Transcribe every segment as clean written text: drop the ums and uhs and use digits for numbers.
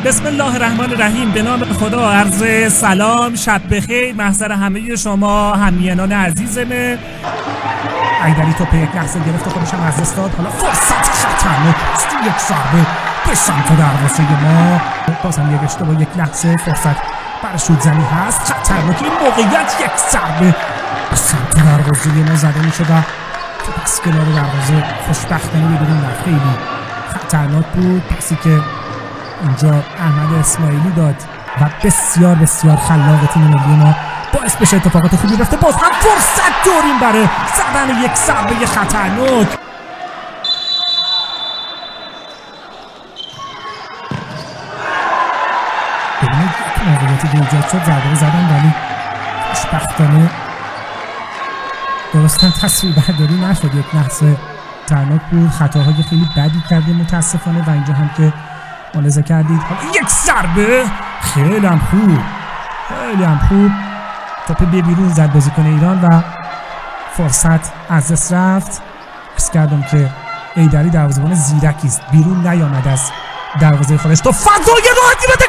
بسم الله الرحمن الرحیم. به نام خدا. عرض سلام، شب بخیر محضر همه شما همینان عزیزمه. ایدری توپ یک لحظه گرفت خودش هم از دست داد. حالا فرصت خطرناک است، یک ضربه به سمت دروازه ما. بازم یک اشتباه، یک لحظه فرصت برای شوت‌زنی هست. خطرناک این موقعیت، یک ضربه به سمت دروازه ما زده میشه و پس کنار دروازه خوشبختانه بدون رفت. خیلی خطرناک بود پسی که اینجا احمد اسماعیلی داد و بسیار بسیار خلاق تیم ملی ما باعث بشه اتفاقات خوبی بیفته. باز هم فرصت داریم برای زدن یک ضربه خطرناک. ببینید یک موقعیتی که ایجاد شد، ضربه زدن ولی خوشبختانه درستاً تصویر برداری نشد. یک لحظه خطرناک بود، خطاهای خیلی بدی کردیم متاسفانه و اینجا هم که ملاحظه کردید یک ضربه خیلی هم خوب توپ به بیرون زد بازیکن ایران و فرصت از دست رفت. حس کردم که ایدری دروازه‌بان زیرکی است، بیرون نیامد از دروازه خودش. تو فضای راحتی بده.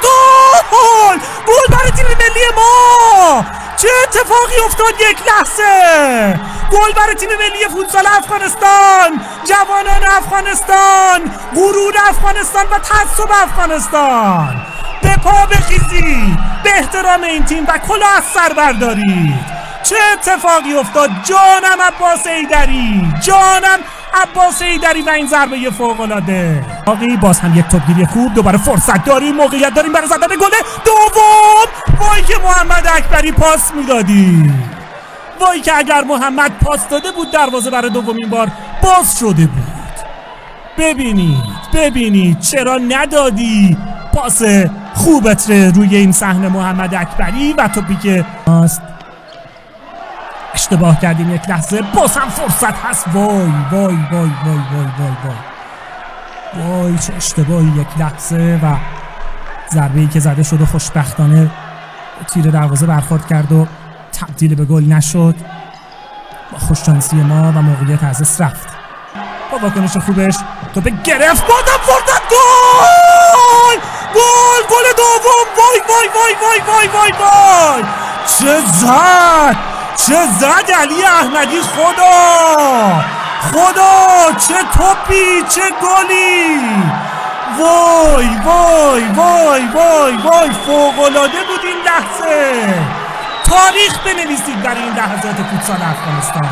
گل برای تیم ملی ما. چه اتفاقی افتاد یک لحظه؟ گل برای تیم ملی فوتسال افغانستان، جوانان افغانستان، غرور افغانستان و تعصب افغانستان. به پا بخیزید، به احترام این تیم و کلاه از سر بردارید. چه اتفاقی افتاد؟ جانم عباس ایدری و این ضربه فوق‌العاده. باز هم یک توپگیری خوب، دوباره فرصت داریم، موقعیت داریم برای زدن گل دوم. وای که محمد اکبری پاس میدادی، وای که اگر محمد پاس داده بود دروازه برای دومین بار باز شده بود. ببینید چرا ندادی پاس خوبت روی این صحنه محمد اکبری و توپی که اشتباه کردیم یک لحظه. باز هم فرصت هست. وای چه اشتباهی یک لحظه و ضربه‌ای که زده شد و خوشبختانه تیر دروازه برخورد کرد و تبدیل به گل نشد. با خوششانسی ما و موقعیت از دست رفت. با واکنش خوبش توپ گرفت، بازم فرصت. گل دوم. وای چه زد علی احمدی. خدا چه توپی، چه گلی. وای فوق‌العاده بود این لحظه. تاریخ بنویسید برای این لحظات فوتسال افغانستان.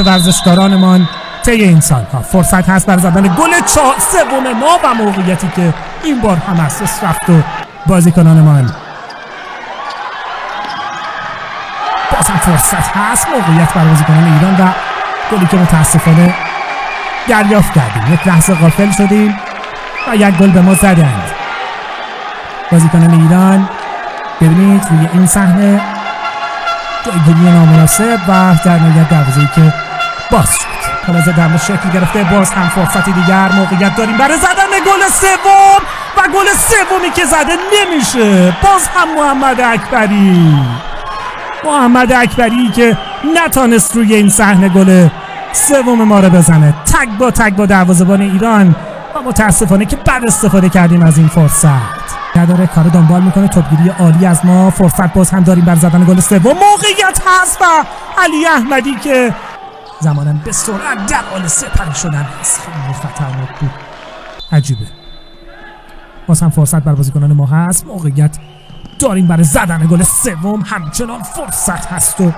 ورزشکارانمان طی این سالها. فرصت هست برای زدن گل سوم ما و موقعیتی که این بار هم از دست رفت و بازیکنانمان. بازم فرصت هست، موقعیت برای بازیکنان ایران و گلی که متاسفانه دریافت کردیم. یک لحظه غافل شدیم و یک گل به ما زدند بازیکنان ایران. ببینید روی این صحنه جایگیری نامناسب و در نهایت دروازه‌ای که باز شد. حالا زدن شکل گرفته. باز هم فرصتی دیگر، موقعیت داریم برای زدن گل سوم و گل سومی که زده نمیشه. باز هم محمد اکبری که نتانست روی این صحنه گل سوم ما رو بزنه. تک با دروازه‌بان ایران و متاسفانه که بد استفاده کردیم از این فرصت. نداره، کار دنبال میکنه. توپگیری عالی از ما. فرصت باز هم داریم بر زدن گل سوم. موقعیت هست و علی احمدی که زماناً به سرعت در حال سپری شدن هست. خیلی خطرناک بود، عجیبه. باز هم فرصت بر بازیکنان ما هست. موقعیت داریم برای زدن گل سوم. همچنان فرصت هست و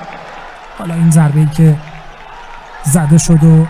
حالا این ضربه‌ای که زده شد و